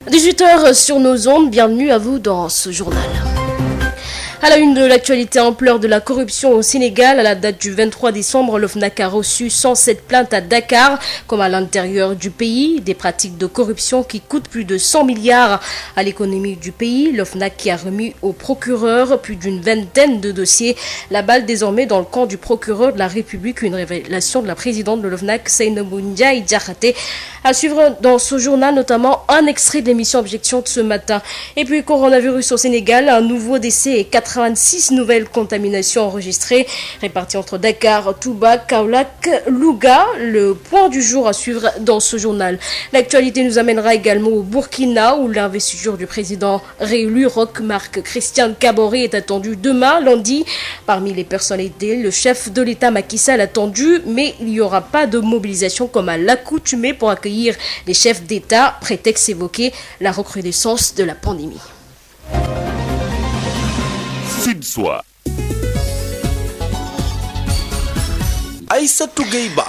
18h sur nos ondes, bienvenue à vous dans ce journal. À la une de l'actualité, ampleur de la corruption au Sénégal, à la date du 23 décembre, l'OFNAC a reçu 107 plaintes à Dakar, comme à l'intérieur du pays. Des pratiques de corruption qui coûtent plus de 100 milliards à l'économie du pays. L'OFNAC qui a remis au procureur plus d'une vingtaine de dossiers. La balle désormais dans le camp du procureur de la République. Une révélation de la présidente de l'OFNAC, Seynabou Ndiaye Diakhaté. À suivre dans ce journal, notamment un extrait de l'émission Objection de ce matin. Et puis, coronavirus au Sénégal, un nouveau décès et 86 nouvelles contaminations enregistrées, réparties entre Dakar, Touba, Kaolack, Louga. Le point du jour à suivre dans ce journal. L'actualité nous amènera également au Burkina, où l'investiture du président réélu Roch Marc Christian Kaboré est attendue demain, lundi. Parmi les personnalités, le chef de l'État Macky Sall attendu, mais il n'y aura pas de mobilisation comme à l'accoutumée pour accueillir les chefs d'État, prétexte évoqué la recrudescence de la pandémie. Sud-Soir. Aïssatou Gueye-Ba.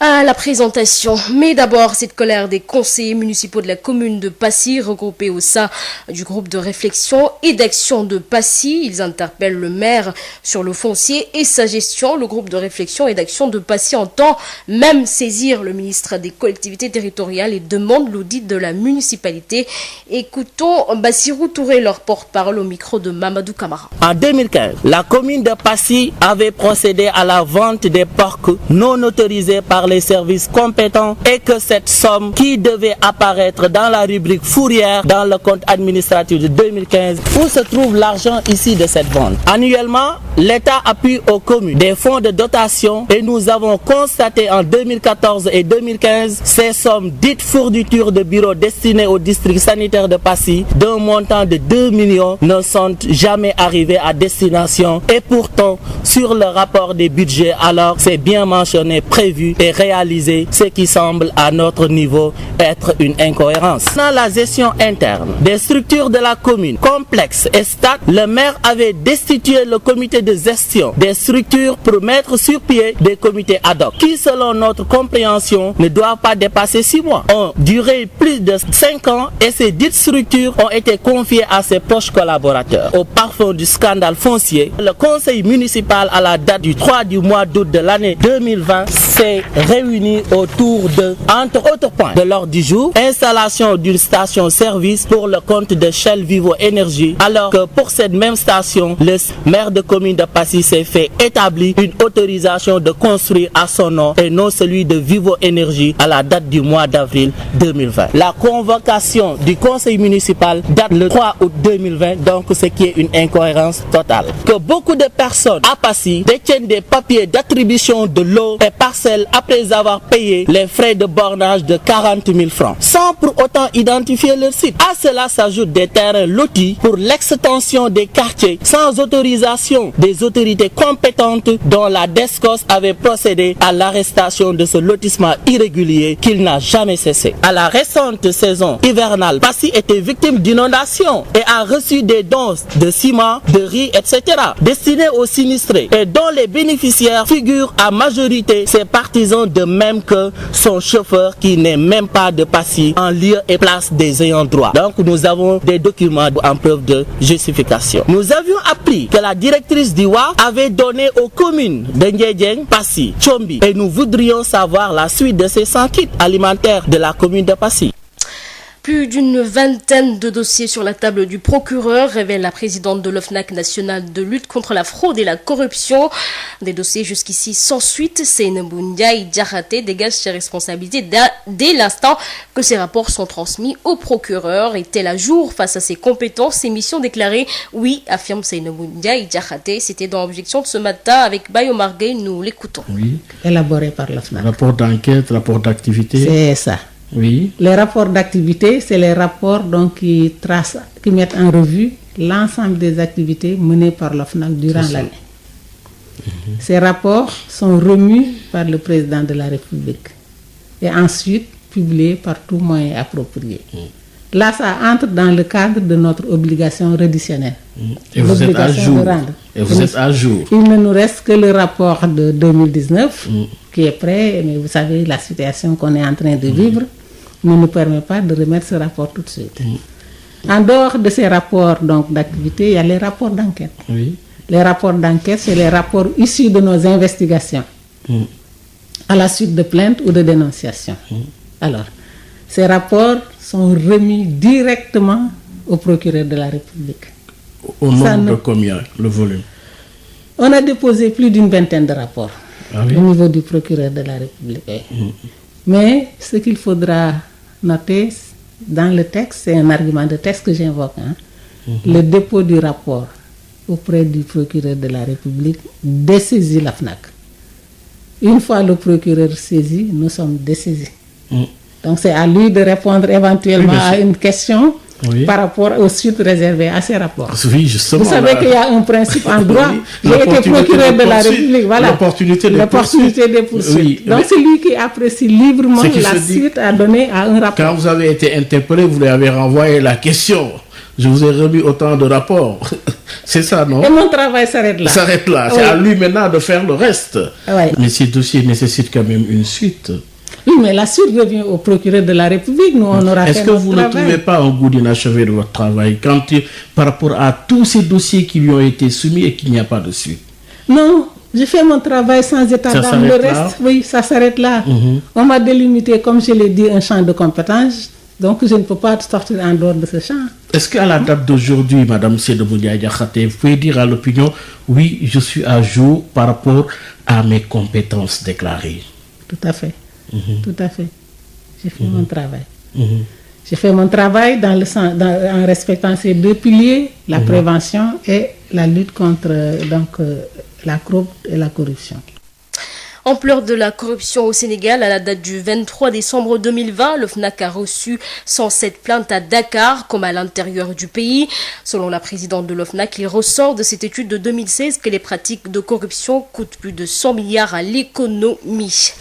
À la présentation, mais d'abord cette colère des conseillers municipaux de la commune de Passy, regroupés au sein du groupe de réflexion et d'action de Passy. Ils interpellent le maire sur le foncier et sa gestion. Le groupe de réflexion et d'action de Passy entend même saisir le ministre des collectivités territoriales et demande l'audit de la municipalité. Écoutons Bassirou Touré, leur porte-parole, au micro de Mamadou Camara. En 2015, la commune de Passy avait procédé à la vente des porcs non autorisés par les services compétents et que cette somme qui devait apparaître dans la rubrique fourrière dans le compte administratif de 2015, où se trouve l'argent ici de cette vente. Annuellement, l'État appuie aux communes des fonds de dotation et nous avons constaté en 2014 et 2015 ces sommes dites fournitures de bureaux destinés au district sanitaire de Passy d'un montant de 2 millions ne sont jamais arrivés à destination et pourtant sur le rapport des budgets alors c'est bien mentionné, prévu et réaliser ce qui semble à notre niveau être une incohérence. Dans la gestion interne des structures de la commune complexes et stables, le maire avait destitué le comité de gestion des structures pour mettre sur pied des comités ad hoc qui, selon notre compréhension, ne doivent pas dépasser 6 mois, ont duré plus de 5 ans et ces dites structures ont été confiées à ses proches collaborateurs. Au parfum du scandale foncier, le conseil municipal à la date du 3 du mois d'août de l'année 2020 s'est réunis autour de, entre autres points de l'ordre du jour, installation d'une station-service pour le compte de Shell Vivo Énergie, alors que pour cette même station, le maire de commune de Passy s'est fait établir une autorisation de construire à son nom et non celui de Vivo Énergie à la date du mois d'avril 2020. La convocation du conseil municipal date le 3 août 2020, donc ce qui est une incohérence totale. Que beaucoup de personnes à Passy détiennent des papiers d'attribution de l'eau et parcelles après avoir payé les frais de bornage de 40 000 francs, sans pour autant identifier leur site. À cela s'ajoutent des terrains lotis pour l'extension des quartiers sans autorisation des autorités compétentes dont la DESCOS avait procédé à l'arrestation de ce lotissement irrégulier qu'il n'a jamais cessé. À la récente saison hivernale, Passy était victime d'inondations et a reçu des dons de ciment, de riz, etc. destinés aux sinistrés et dont les bénéficiaires figurent à majorité ses partisans, de même que son chauffeur qui n'est même pas de Passy en lieu et place des ayants droit. Donc nous avons des documents en preuve de justification. Nous avions appris que la directrice d'Iwa avait donné aux communes de Ndiédiène, Passy, Tchombi et nous voudrions savoir la suite de ces 100 kits alimentaires de la commune de Passy. Plus d'une vingtaine de dossiers sur la table du procureur, révèle la présidente de l'OFNAC nationale de lutte contre la fraude et la corruption. Des dossiers jusqu'ici sans suite. Seynabou Ndiaye Diakhaté dégage ses responsabilités dès l'instant que ces rapports sont transmis au procureur. Est-elle à jour face à ses compétences, ses missions déclarées? Oui, affirme Seynabou Ndiaye Diakhaté. C'était dans Objection de ce matin avec Bayo Marguerite. Nous l'écoutons. Oui. Élaboré par l'OFNAC. Rapport d'enquête, rapport d'activité. C'est ça. Oui. Les rapports d'activité, c'est les rapports donc, qui mettent en revue l'ensemble des activités menées par l'OFNAC durant l'année. Ces rapports sont remis par le président de la République et ensuite publiés par tout moyen approprié. Là, ça entre dans le cadre de notre obligation réditionnelle. Et vous êtes à jour. Et vous êtes à jour. Il ne nous reste que le rapport de 2019 qui est prêt, mais vous savez la situation qu'on est en train de vivre. ne nous permet pas de remettre ce rapport tout de suite. En dehors de ces rapports donc d'activité, il y a les rapports d'enquête. Oui. Les rapports d'enquête, c'est les rapports issus de nos investigations, à la suite de plaintes ou de dénonciations. Alors, ces rapports sont remis directement au procureur de la République. Au nombre de combien, le volume? On a déposé plus d'une vingtaine de rapports Ah oui? au niveau du procureur de la République. Mais ce qu'il faudra noter dans le texte, c'est un argument de texte que j'invoque, le dépôt du rapport auprès du procureur de la République dessaisit la FNAC. Une fois le procureur saisi, nous sommes dessaisis. Donc c'est à lui de répondre éventuellement à une question par rapport aux suites réservées à ces rapports. Oui, justement. Vous savez qu'il y a un principe en droit. J'ai été procureur de la République. Voilà. L'opportunité des poursuites. Oui, donc c'est lui qui apprécie librement la suite à donner à un rapport. Quand vous avez été interpellé, vous lui avez renvoyé la question. Je vous ai remis autant de rapports. C'est ça, non? Et mon travail s'arrête là. S'arrête là. C'est à lui maintenant de faire le reste. Mais ces dossiers nécessitent quand même une suite. Oui, mais la suite revient au procureur de la République. Nous, on aura fait Est-ce que vous ne trouvez pas un goût d'inachevé de votre travail par rapport à tous ces dossiers qui lui ont été soumis et qu'il n'y a pas de suite? Non, je fais mon travail sans état d'âme. Le reste, oui, ça s'arrête là. On m'a délimité, comme je l'ai dit, un champ de compétences. Donc, je ne peux pas sortir en dehors de ce champ. Est-ce qu'à la date d'aujourd'hui, Madame Seydou Diakhaté, vous pouvez dire à l'opinion, oui, je suis à jour par rapport à mes compétences déclarées? Tout à fait. Tout à fait. J'ai fait mon travail. J'ai fait mon travail en respectant ces deux piliers, la prévention et la lutte contre la fraude et la corruption. Ampleur de la corruption au Sénégal. À la date du 23 décembre 2020, le FNAC a reçu 107 plaintes à Dakar comme à l'intérieur du pays. Selon la présidente de l'OFNAC, il ressort de cette étude de 2016 que les pratiques de corruption coûtent plus de 100 milliards à l'économie.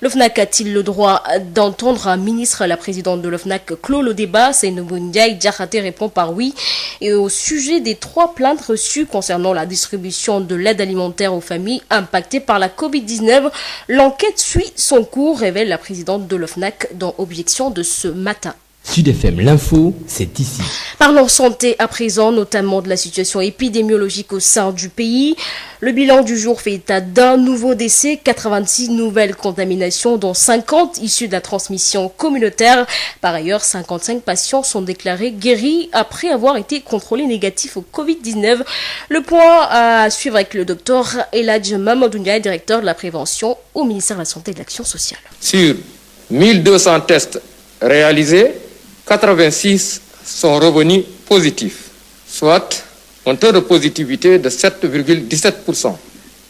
L'OFNAC a-t-il le droit d'entendre un ministre? La présidente de l'OFNAC clôt le débat. Seynabou Ndiaye Diakhaté répond par oui. Et au sujet des 3 plaintes reçues concernant la distribution de l'aide alimentaire aux familles impactées par la Covid-19, l'enquête suit son cours, révèle la présidente de l'OFNAC dans Objection de ce matin. Sud FM, l'info, c'est ici. Parlons santé à présent, notamment de la situation épidémiologique au sein du pays. Le bilan du jour fait état d'un nouveau décès, 86 nouvelles contaminations, dont 50 issues de la transmission communautaire. Par ailleurs, 55 patients sont déclarés guéris après avoir été contrôlés négatifs au Covid-19. Le point à suivre avec le docteur Eladj Mamadou Ndiaye, directeur de la prévention au ministère de la Santé et de l'Action sociale. Sur 1200 tests réalisés, 86 sont revenus positifs, soit un taux de positivité de 7,17%.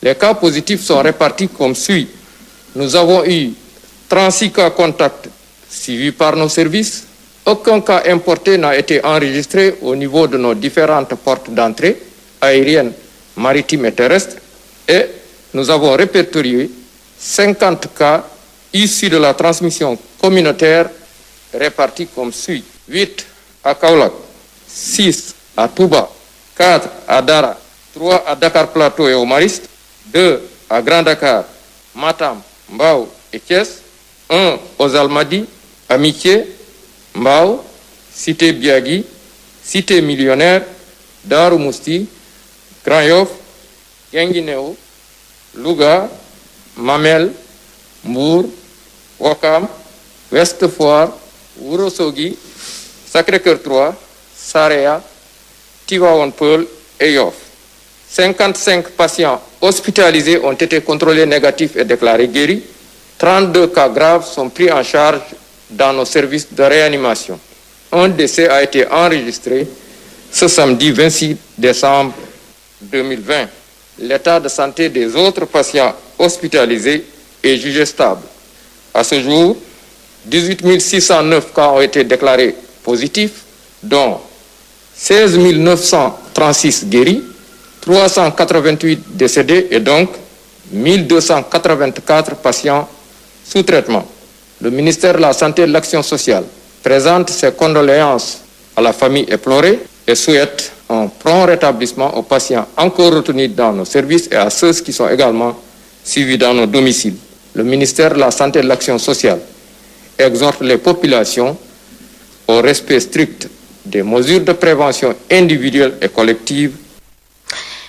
Les cas positifs sont répartis comme suit. Nous avons eu 36 cas contacts suivis par nos services. Aucun cas importé n'a été enregistré au niveau de nos différentes portes d'entrée, aériennes, maritimes et terrestres. Et nous avons répertorié 50 cas issus de la transmission communautaire répartis comme suit. 8 à Kaolack, 6 à Touba, 4 à Dara, 3 à Dakar Plateau et au Mariste, 2 à Grand Dakar, Matam, Mbao et Thiès, 1 aux Almadies, Amitié, Mbao, Cité Biagui, Cité Millionnaire, Darou Mousti, Grand Yoff, Guinguinéo, Louga, Mamel, Mbour, Ouakam, Ouest Foire, Ourossogui, Sacré-Cœur 3, Saraya, Tivaouane Peulh et Yoff. 55 patients hospitalisés ont été contrôlés négatifs et déclarés guéris. 32 cas graves sont pris en charge dans nos services de réanimation. Un décès a été enregistré ce samedi 26 décembre 2020. L'état de santé des autres patients hospitalisés est jugé stable. À ce jour, 18 609 cas ont été déclarés positifs, dont 16 936 guéris, 388 décédés et donc 1284 patients sous traitement. Le ministère de la Santé et de l'Action sociale présente ses condoléances à la famille éplorée et souhaite un prompt rétablissement aux patients encore retenus dans nos services et à ceux qui sont également suivis dans nos domiciles. Le ministère de la Santé et de l'Action sociale exhorte les populations au respect strict des mesures de prévention individuelles et collectives.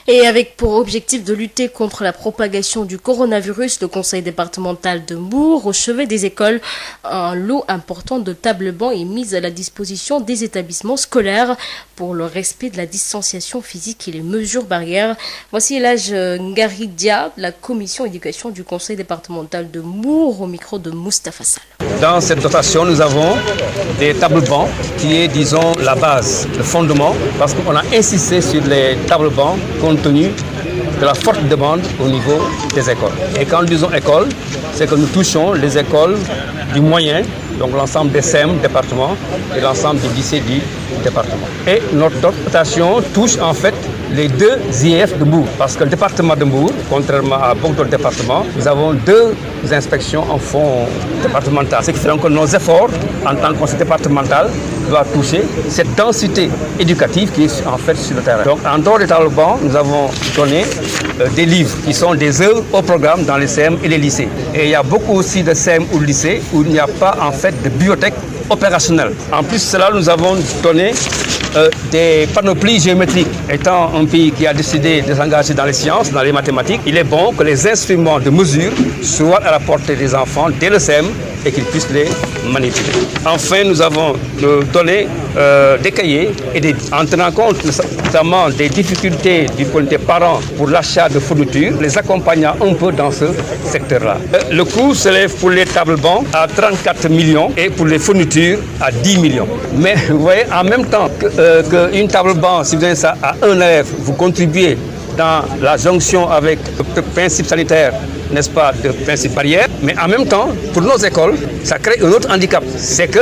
Et avec pour objectif de lutter contre la propagation du coronavirus, le conseil départemental de Mbour, au chevet des écoles, un lot important de tables-bancs est mis à la disposition des établissements scolaires pour le respect de la distanciation physique et les mesures barrières. Voici l'âge Ngaridia, la commission éducation du conseil départemental de Mbour, au micro de Moustapha Sall. Dans cette dotation, nous avons des tables-bancs qui est, disons, la base, le fondement, parce qu'on a insisté sur les tables-bancs compte tenu de la forte demande au niveau des écoles. Et quand nous disons école, c'est que nous touchons les écoles du moyen, donc l'ensemble des CEM département et l'ensemble des lycées du département. Et notre dotation touche en fait les deux IEF de Mbour, parce que le département de Mbour, contrairement à beaucoup d'autres départements, nous avons deux inspections en fond départemental. Ce qui fait donc que nos efforts en tant que conseil départemental doivent toucher cette densité éducative qui est en fait sur le terrain. Donc en dehors des tables-bancs, nous avons donné des livres qui sont des œuvres au programme dans les CEM et les lycées. Et il y a beaucoup aussi de CEM ou de lycées où il n'y a pas en fait de bibliothèque opérationnelle. En plus de cela, nous avons donné des panoplies géométriques. Étant un pays qui a décidé de s'engager dans les sciences, dans les mathématiques, il est bon que les instruments de mesure soient à la portée des enfants dès le CEM et qu'ils puissent les manipuler. Enfin, nous avons donné des cahiers et en tenant compte notamment des difficultés du point des parents pour l'achat de fournitures, les accompagnant un peu dans ce secteur-là. Le coût s'élève pour les tables-bancs à 34 millions et pour les fournitures à 10 millions. Mais vous voyez, en même temps qu'une table-banc, si vous donnez ça à un élève, vous contribuez dans la jonction avec le principe sanitaire, n'est-ce pas, de principe barrière, mais en même temps, pour nos écoles, ça crée un autre handicap. C'est que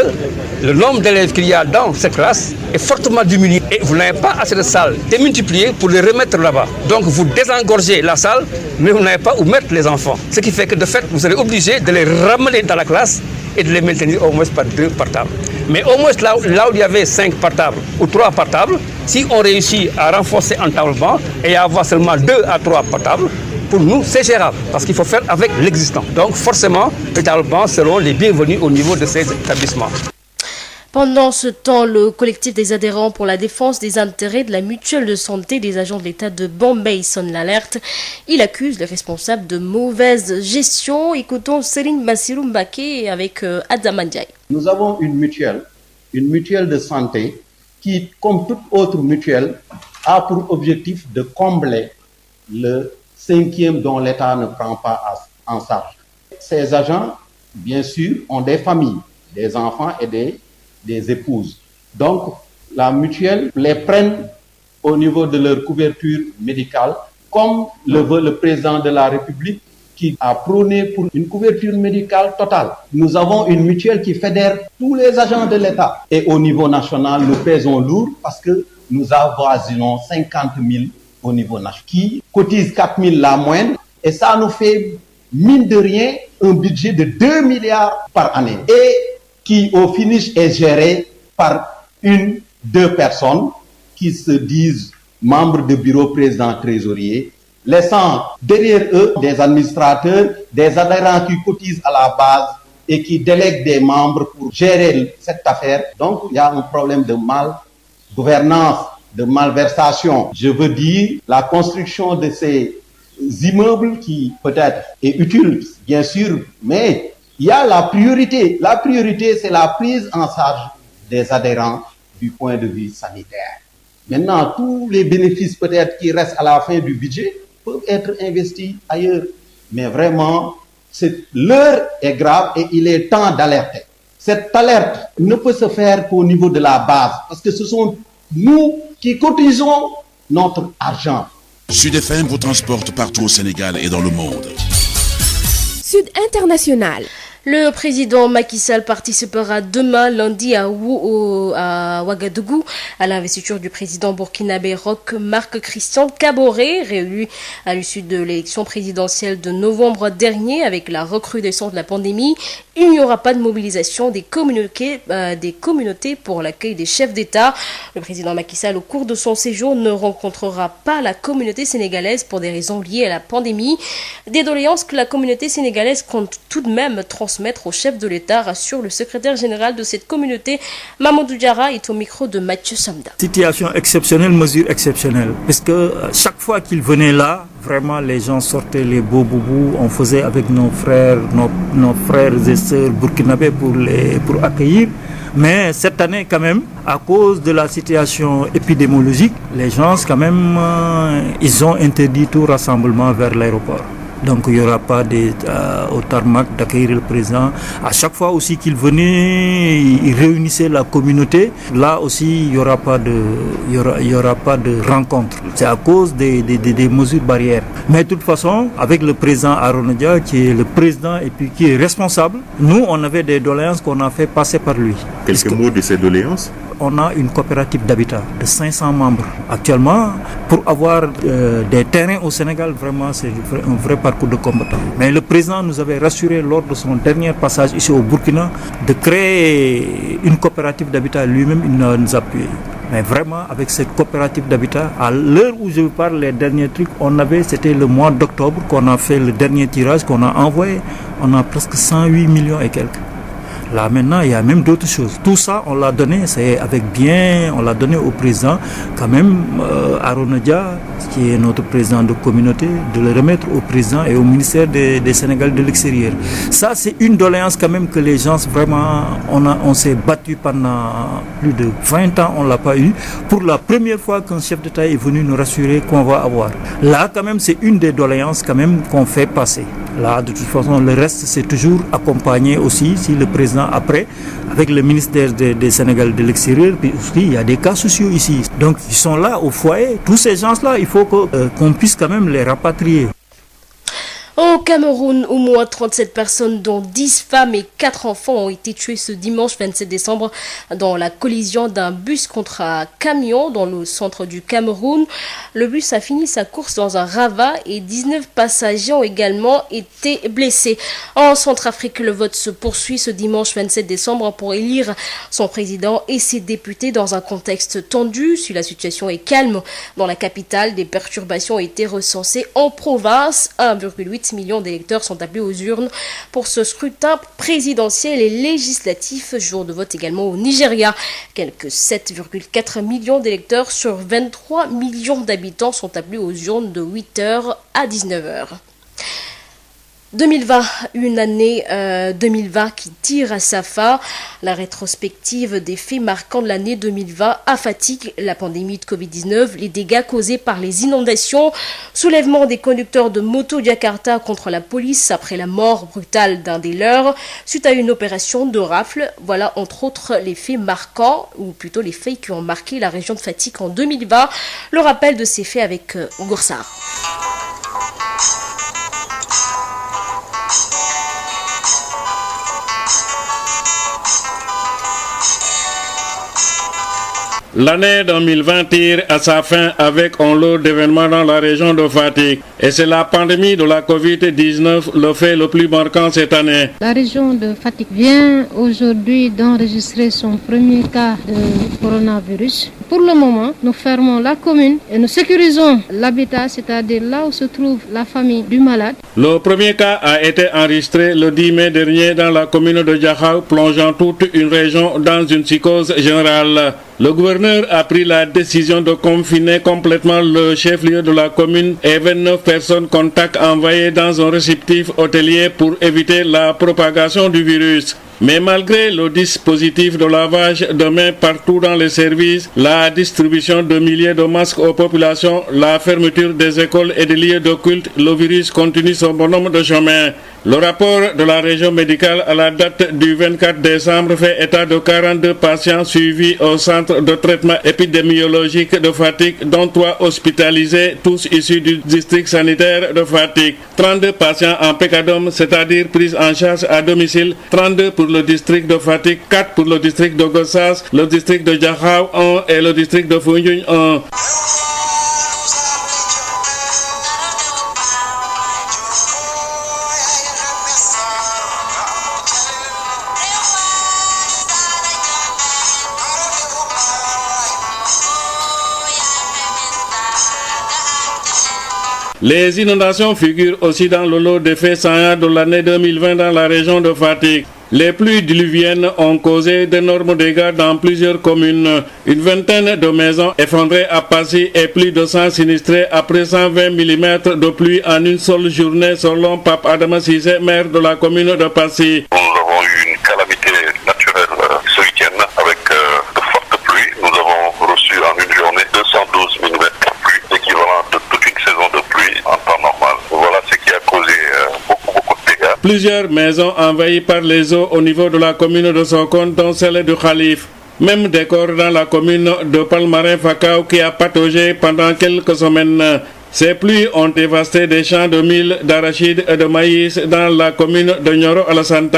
le nombre d'élèves qu'il y a dans cette classe est fortement diminué et vous n'avez pas assez de salles démultipliées pour les remettre là-bas. Donc vous désengorgez la salle, mais vous n'avez pas où mettre les enfants. Ce qui fait que de fait, vous serez obligé de les ramener dans la classe et de les maintenir au moins par 2 par table. Mais au moins là où il y avait 5 par table ou 3 par table, si on réussit à renforcer un table-banc et à avoir seulement 2 à 3 par table, pour nous, c'est gérable, parce qu'il faut faire avec l'existant. Donc forcément, les tables-bancs seront les bienvenus au niveau de ces établissements. Pendant ce temps, le collectif des adhérents pour la défense des intérêts de la mutuelle de santé des agents de l'État de Bombay sonne l'alerte. Il accuse les responsables de mauvaise gestion. Écoutons Céline Bassirou Mbaké avec Adam Ndiaye. Nous avons une mutuelle de santé qui, comme toute autre mutuelle, a pour objectif de combler le 5e dont l'État ne prend pas en charge. Ces agents, bien sûr, ont des familles, des enfants et des épouses. Donc, la mutuelle les prenne au niveau de leur couverture médicale, comme le veut le président de la République, qui a prôné pour une couverture médicale totale. Nous avons une mutuelle qui fédère tous les agents de l'État. Et au niveau national, nous pèsons lourd parce que nous avoisinons 50 000 au niveau national, qui cotise 4 000 la moyenne, et ça nous fait, mine de rien, un budget de 2 milliards par année, et qui au finish est géré par 1-2 personnes qui se disent membres de bureau président-trésorier, laissant derrière eux des administrateurs, des adhérents qui cotisent à la base et qui délèguent des membres pour gérer cette affaire. Donc il y a un problème de mal-gouvernance, de malversation. Je veux dire, la construction de ces immeubles qui peut-être est utile, bien sûr, mais il y a la priorité. La priorité, c'est la prise en charge des adhérents du point de vue sanitaire. Maintenant, tous les bénéfices peut-être qui restent à la fin du budget peuvent être investis ailleurs. Mais vraiment, l'heure est grave et il est temps d'alerter. Cette alerte ne peut se faire qu'au niveau de la base, parce que ce sont nous qui cotisons notre argent. Sud FM vous transporte partout au Sénégal et dans le monde. Sud International. Le président Macky Sall participera demain lundi à Ouagadougou à l'investiture du président burkinabé Roch Marc Christian Kaboré, réélu à l'issue de l'élection présidentielle de novembre dernier avec la recrudescence de la pandémie. Il n'y aura pas de mobilisation des communautés pour l'accueil des chefs d'État. Le président Macky Sall, au cours de son séjour, ne rencontrera pas la communauté sénégalaise pour des raisons liées à la pandémie. Des doléances que la communauté sénégalaise compte tout de même transmettre transmettre au chef de l'État, rassure le secrétaire général de cette communauté. Mamadou Diarra est au micro de Mathieu Samda. Situation exceptionnelle, mesure exceptionnelle. Parce que chaque fois qu'il venait là, vraiment les gens sortaient les beaux boubous. On faisait avec nos frères et sœurs burkinabés pour accueillir. Mais cette année quand même, à cause de la situation épidémiologique, les gens quand même, ils ont interdit tout rassemblement vers l'aéroport. Donc il n'y aura pas au tarmac d'accueillir le président. À chaque fois aussi qu'il venait, il réunissait la communauté. Là aussi, il n'y aura pas de rencontre. C'est à cause des mesures barrières. Mais de toute façon, avec le président Arona Dia, qui est le président et puis qui est responsable, nous, on avait des doléances qu'on a fait passer par lui. Quelques mots de ces doléances? On a une coopérative d'habitat de 500 membres. Actuellement, pour avoir des terrains au Sénégal, vraiment, c'est un vrai parcours de combattant. Mais le président nous avait rassuré lors de son dernier passage ici au Burkina de créer une coopérative d'habitat. Lui-même, il nous a appuyé. Mais vraiment, avec cette coopérative d'habitat, à l'heure où je vous parle, les derniers trucs, c'était le mois d'octobre qu'on a fait le dernier tirage, qu'on a envoyé. On a presque 108 millions et quelques. Là maintenant, il y a même d'autres choses. Tout ça, on l'a donné, on l'a donné au président, quand même, Arona Dia, qui est notre président de communauté, de le remettre au président et au ministère des Sénégal de l'extérieur. Ça, c'est une doléance quand même que les gens, vraiment, on s'est battu pendant plus de 20 ans, on ne l'a pas eu. Pour la première fois qu'un chef d'État est venu nous rassurer qu'on va avoir. Là, quand même, c'est une des doléances quand même qu'on fait passer. Là, de toute façon, le reste, c'est toujours accompagné aussi, si le président après, avec le ministère des Sénégal de l'extérieur, puis aussi, il y a des cas sociaux ici. Donc, ils sont là au foyer. Tous ces gens-là, il faut qu'on puisse quand même les rapatrier. Au Cameroun, au moins 37 personnes, dont 10 femmes et 4 enfants, ont été tuées ce dimanche 27 décembre dans la collision d'un bus contre un camion dans le centre du Cameroun. Le bus a fini sa course dans un ravin et 19 passagers ont également été blessés. En Centrafrique, le vote se poursuit ce dimanche 27 décembre pour élire son président et ses députés dans un contexte tendu. Si la situation est calme dans la capitale, des perturbations ont été recensées en province. 1,8 millions d'électeurs sont appelés aux urnes pour ce scrutin présidentiel et législatif. Jour de vote également au Nigeria. Quelques 7,4 millions d'électeurs sur 23 millions d'habitants sont appelés aux urnes de 8h à 19h. 2020, une année 2020 qui tire à sa fin. La rétrospective des faits marquants de l'année 2020 à Fatick, la pandémie de Covid-19, les dégâts causés par les inondations, soulèvement des conducteurs de moto Jakarta contre la police après la mort brutale d'un des leurs, suite à une opération de rafle. Voilà entre autres les faits marquants, ou plutôt les faits qui ont marqué la région de Fatick en 2020. Le rappel de ces faits avec Goursar. L'année 2020 tire à sa fin avec un lot d'événements dans la région de Fatick. Et c'est la pandémie de la Covid-19 le fait le plus marquant cette année. La région de Fatick vient aujourd'hui d'enregistrer son premier cas de coronavirus. Pour le moment, nous fermons la commune et nous sécurisons l'habitat, c'est-à-dire là où se trouve la famille du malade. Le premier cas a été enregistré le 10 mai dernier dans la commune de Diakhao, plongeant toute une région dans une psychose générale. Le gouverneur a pris la décision de confiner complètement le chef-lieu de la commune et 29 personnes contacts envoyées dans un réceptif hôtelier pour éviter la propagation du virus. Mais malgré le dispositif de lavage de mains partout dans les services, la distribution de milliers de masques aux populations, la fermeture des écoles et des lieux de culte, le virus continue son bonhomme de chemin. Le rapport de la région médicale à la date du 24 décembre fait état de 42 patients suivis au centre de traitement épidémiologique de Fatick, dont 3 hospitalisés, tous issus du district sanitaire de Fatick. 32 patients en PECADOM, c'est-à-dire pris en charge à domicile, 32 pour le district de Fatick, 4 pour le district de Gossas, le district de Diakhao 1 et le district de Foundiougne 1. Les inondations figurent aussi dans le lot des faits saillants de l'année 2020 dans la région de Fatick. Les pluies diluviennes ont causé d'énormes dégâts dans plusieurs communes. Une vingtaine de maisons effondrées à Passy et plus de 100 sinistrés après 120 mm de pluie en une seule journée selon Pape Adama Cissé, maire de la commune de Passy. Nous avons eu une calamité naturelle ce week-end avec de fortes pluies. Nous avons reçu en une journée 212 mm de pluie, l'équivalent de toute une saison de pluie en temps normal. Voilà ce qui a causé beaucoup de dégâts. Plusieurs maisons envahies par les eaux au niveau de la commune de Sokone, dont celle du Khalif. Même décor dans la commune de Palmarin-Fakao qui a pataugé pendant quelques semaines. Ces pluies ont dévasté des champs de mil, d'arachides et de maïs dans la commune de Nioro-Alassane.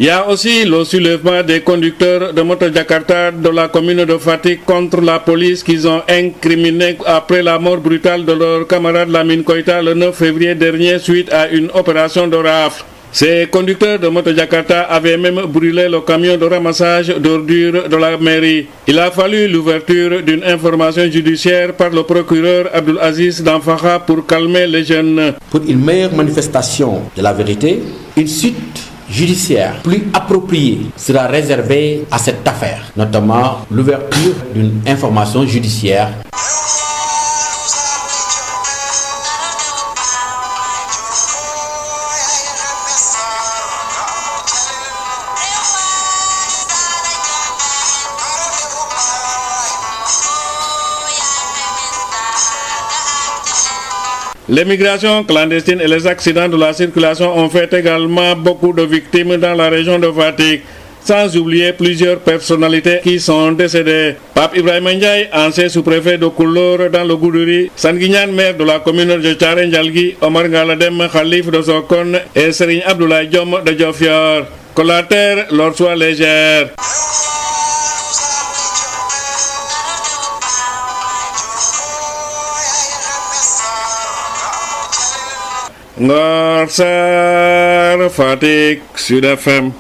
Il y a aussi le soulèvement des conducteurs de moto Jakarta de la commune de Fatick contre la police qu'ils ont incriminé après la mort brutale de leur camarade Lamine Koïta le 9 février dernier suite à une opération de rafle. Ces conducteurs de moto Jakarta avaient même brûlé le camion de ramassage d'ordures de la mairie. Il a fallu l'ouverture d'une information judiciaire par le procureur Abdul Aziz Danfaha pour calmer les jeunes. Pour une meilleure manifestation de la vérité, une suite judiciaire plus appropriée sera réservée à cette affaire, notamment l'ouverture d'une information judiciaire. L'émigration clandestine et les accidents de la circulation ont fait également beaucoup de victimes dans la région de Fatick, sans oublier plusieurs personnalités qui sont décédées. Pape Ibrahima Ndiaye, ancien sous-préfet de Koulor dans le Goudouri, Sanguignan, maire de la commune de Thiaré-Ndialgui, Omar Ngaladem, Khalif de Sokone et Serigne Abdoulaye Diom de Diofior. Que la terre leur soit légère. Ngor Sarr, Fatick, Sud FM.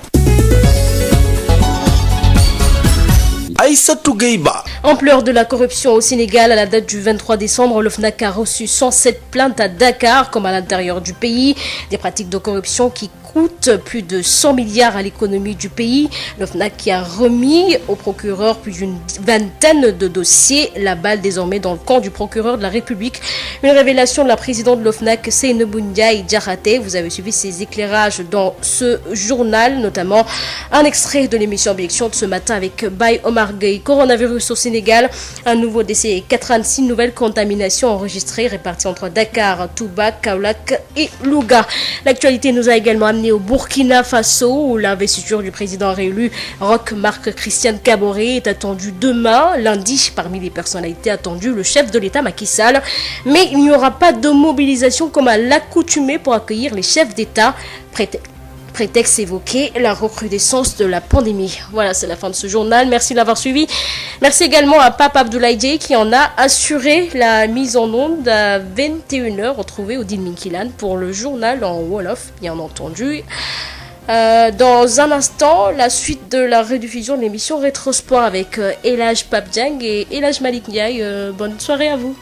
Aïssatou Gueye-Ba. Ampleur de la corruption au Sénégal. À la date du 23 décembre, l'OFNAC a reçu 107 plaintes à Dakar comme à l'intérieur du pays. Des pratiques de corruption qui coûtent plus de 100 milliards à l'économie du pays. L'OFNAC qui a remis au procureur plus d'une vingtaine de dossiers. La balle désormais dans le camp du procureur de la République. Une révélation de la présidente de l'OFNAC, Seynabou Ndiaye Diakhaté. Vous avez suivi ces éclairages dans ce journal, notamment un extrait de l'émission Objection de ce matin avec Baye Omar Gueye. Coronavirus au Sénégal, un nouveau décès et 86 nouvelles contaminations enregistrées réparties entre Dakar, Touba, Kaolack et Louga. L'actualité nous a également amené au Burkina Faso où l'investiture du président réélu Roch Marc Christian Kaboré est attendue demain, lundi. Parmi les personnalités attendues, le chef de l'État Macky Sall. Mais il n'y aura pas de mobilisation comme à l'accoutumée pour accueillir les chefs d'État. Prétexte évoqué, la recrudescence de la pandémie. Voilà, c'est la fin de ce journal. Merci de l'avoir suivi. Merci également à Pape Abdoulaye Dieye qui en a assuré la mise en onde à 21h. Retrouvez Odile Minkilan pour le journal en Wolof, bien entendu. Dans un instant, la suite de la rediffusion de l'émission Rétrosport avec El Hadj Pape Dieng et El Hadj Malick Ndiaye. Bonne soirée à vous.